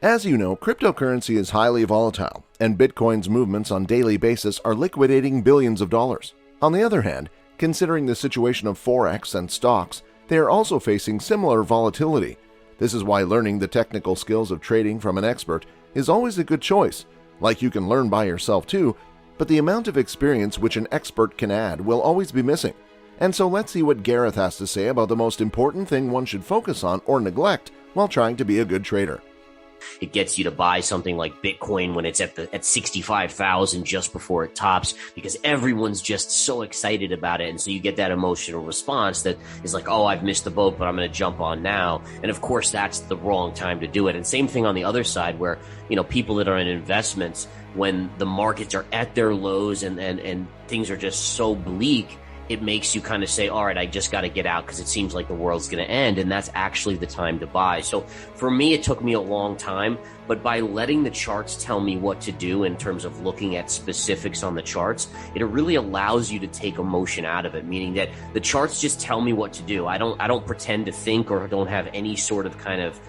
As you know, cryptocurrency is highly volatile, and Bitcoin's movements on daily basis are liquidating billions of dollars. On the other hand, considering the situation of Forex and stocks, they are also facing similar volatility. This is why learning the technical skills of trading from an expert is always a good choice. Like you can learn by yourself too, but the amount of experience which an expert can add will always be missing. And so let's see what Gareth has to say about the most important thing one should focus on or neglect while trying to be a good trader. It gets you to buy something like Bitcoin when it's at 65,000 just before it tops, because everyone's just so excited about it. And so you get that emotional response that is like, oh, I've missed the boat, but I'm going to jump on now. And of course, that's the wrong time to do it. And same thing on the other side where, people that are in investments, when the markets are at their lows and things are just so bleak, it makes you kind of say, all right, I just got to get out because it seems like the world's going to end. And that's actually the time to buy. So for me, it took me a long time, but by letting the charts tell me what to do in terms of looking at specifics on the charts, it really allows you to take emotion out of it, meaning that the charts just tell me what to do. I don't pretend to think or don't have any sort of kind of,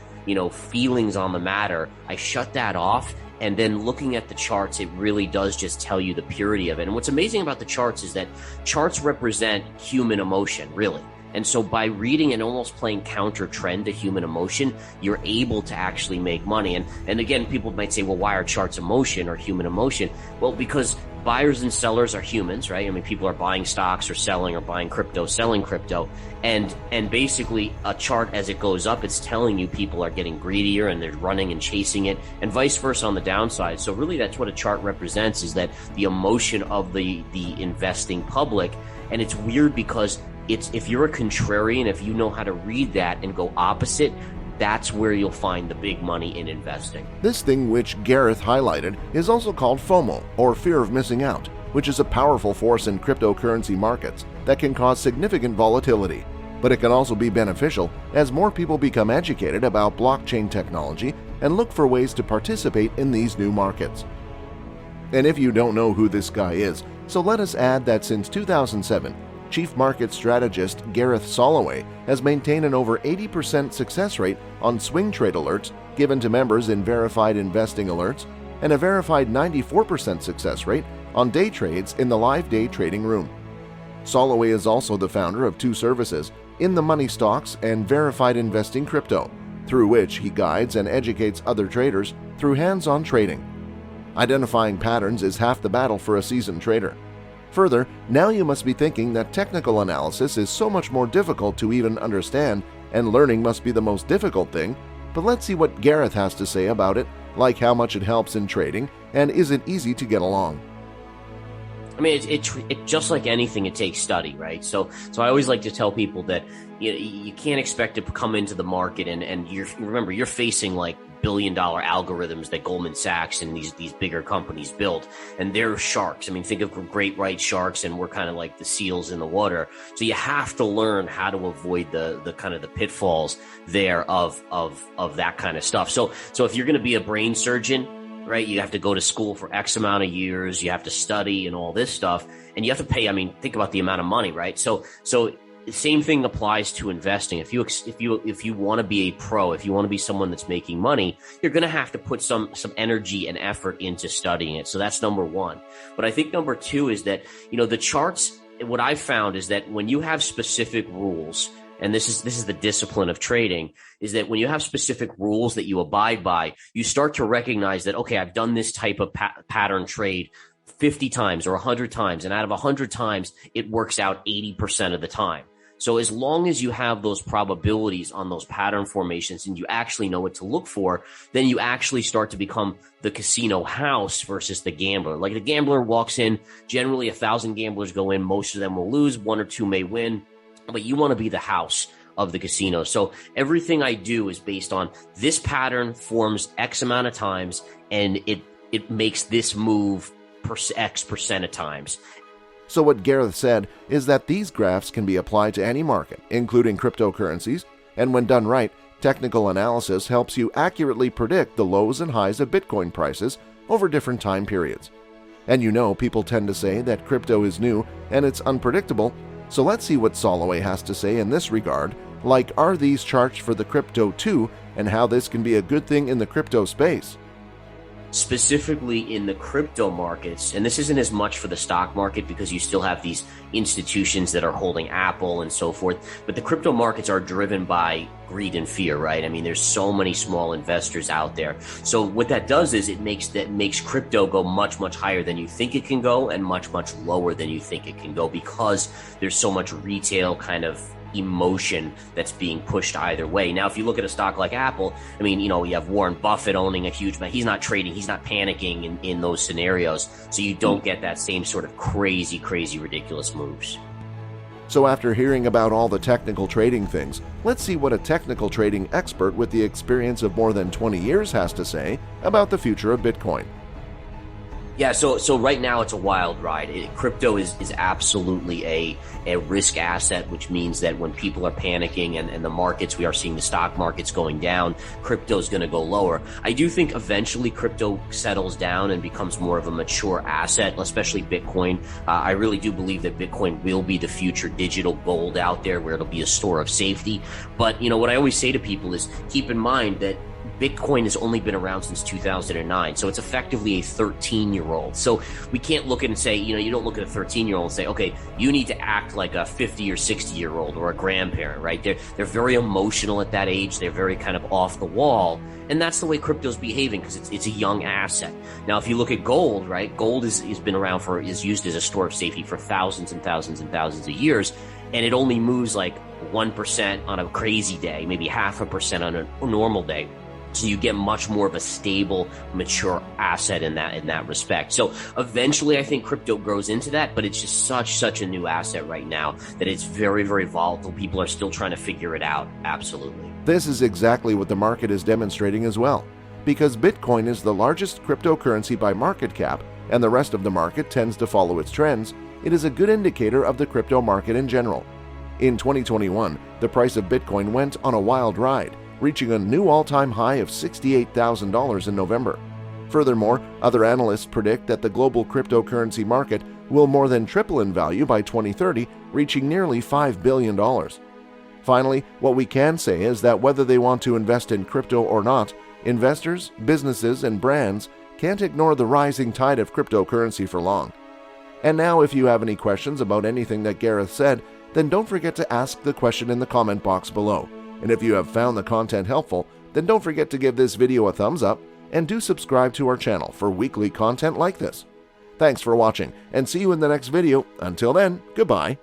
feelings on the matter. I shut that off. And then looking at the charts, it really does just tell you the purity of it. And what's amazing about the charts is that charts represent human emotion, really. And so by reading and almost playing counter trend to human emotion, you're able to actually make money. And again, people might say, well, why are charts emotion or human emotion? Well, because buyers and sellers are humans, right? I mean, people are buying stocks or selling or buying crypto, selling crypto. And basically a chart as it goes up, it's telling you people are getting greedier and they're running and chasing it, and vice versa on the downside. So really that's what a chart represents, is that the emotion of the investing public. And it's weird because if you're a contrarian, if you know how to read that and go opposite, that's where you'll find the big money in investing. This thing which Gareth highlighted is also called FOMO, or fear of missing out, which is a powerful force in cryptocurrency markets that can cause significant volatility. But it can also be beneficial as more people become educated about blockchain technology and look for ways to participate in these new markets. And if you don't know who this guy is, so let us add that since 2007, Chief Market Strategist Gareth Soloway has maintained an over 80% success rate on swing trade alerts given to members in verified investing alerts, and a verified 94% success rate on day trades in the live day trading room. Soloway is also the founder of two services, In the Money Stocks and Verified Investing Crypto, through which he guides and educates other traders through hands-on trading. Identifying patterns is half the battle for a seasoned trader. Further, now you must be thinking that technical analysis is so much more difficult to even understand, and learning must be the most difficult thing. But let's see what Gareth has to say about it, like how much it helps in trading, and is it easy to get along? I mean, it just like anything, it takes study, right? So I always like to tell people that you can't expect to come into the market and remember, you're facing like billion-dollar algorithms that Goldman Sachs and these bigger companies built, and they're sharks. I mean, think of great white sharks, and we're kind of like the seals in the water. So you have to learn how to avoid the kind of the pitfalls there of that kind of stuff. So if you're going to be a brain surgeon, right, you have to go to school for X amount of years, you have to study and all this stuff, and you have to pay. I mean, think about the amount of money, right? So the same thing applies to investing. If you want to be a pro, if you want to be someone that's making money, you're going to have to put some energy and effort into studying it. So that's number one. But I think number two is that, the charts, what I've found is that when you have specific rules, and this is the discipline of trading, is that when you have specific rules that you abide by, you start to recognize that, okay, I've done this type of pattern trade 50 times or 100 times, and out of 100 times, it works out 80% of the time. So as long as you have those probabilities on those pattern formations and you actually know what to look for, then you actually start to become the casino house versus the gambler. Like the gambler walks in, generally 1,000 gamblers go in, most of them will lose, one or two may win, but you want to be the house of the casino. So everything I do is based on this pattern forms X amount of times, and it makes this move X percent of times. So what Gareth said is that these graphs can be applied to any market, including cryptocurrencies, and when done right, technical analysis helps you accurately predict the lows and highs of Bitcoin prices over different time periods. And people tend to say that crypto is new and it's unpredictable, So let's see what Soloway has to say in this regard, like are these charts for the crypto too, and how this can be a good thing in the crypto space. Specifically in the crypto markets, and this isn't as much for the stock market because you still have these institutions that are holding Apple and so forth, but the crypto markets are driven by greed and fear, right? I mean, there's so many small investors out there. So what that does is it makes crypto go much, much higher than you think it can go and much, much lower than you think it can go because there's so much retail kind of emotion that's being pushed either way. Now, if you look at a stock like Apple, I mean, you have Warren Buffett owning a huge amount. He's not trading. He's not panicking in those scenarios. So you don't get that same sort of crazy, ridiculous moves. So after hearing about all the technical trading things, let's see what a technical trading expert with the experience of more than 20 years has to say about the future of Bitcoin. Yeah, so right now it's a wild ride. Crypto is absolutely a risk asset, which means that when people are panicking and the markets, we are seeing the stock markets going down, crypto is going to go lower. I do think eventually crypto settles down and becomes more of a mature asset, especially Bitcoin. I really do believe that Bitcoin will be the future digital gold out there where it'll be a store of safety. But, what I always say to people is keep in mind that Bitcoin has only been around since 2009, so it's effectively a 13-year-old. So we can't look at it and say, you don't look at a 13-year-old and say, okay, you need to act like a 50 or 60-year-old or a grandparent, right? They're very emotional at that age. They're very kind of off the wall, and that's the way crypto's behaving because it's a young asset. Now, if you look at gold, right? Gold is used as a store of safety for thousands and thousands and thousands of years, and it only moves like 1% on a crazy day, maybe 0.5% on a normal day. So you get much more of a stable, mature asset in that respect. So eventually I think crypto grows into that, but it's just such a new asset right now that it's very, very volatile. People are still trying to figure it out. Absolutely. This is exactly what the market is demonstrating as well. Because Bitcoin is the largest cryptocurrency by market cap, and the rest of the market tends to follow its trends, it is a good indicator of the crypto market in general. In 2021, the price of Bitcoin went on a wild ride, reaching a new all-time high of $68,000 in November. Furthermore, other analysts predict that the global cryptocurrency market will more than triple in value by 2030, reaching nearly $5 billion. Finally, what we can say is that whether they want to invest in crypto or not, investors, businesses, and brands can't ignore the rising tide of cryptocurrency for long. And now, if you have any questions about anything that Gareth said, then don't forget to ask the question in the comment box below. And if you have found the content helpful, then don't forget to give this video a thumbs up and do subscribe to our channel for weekly content like this. Thanks for watching and see you in the next video. Until then, goodbye.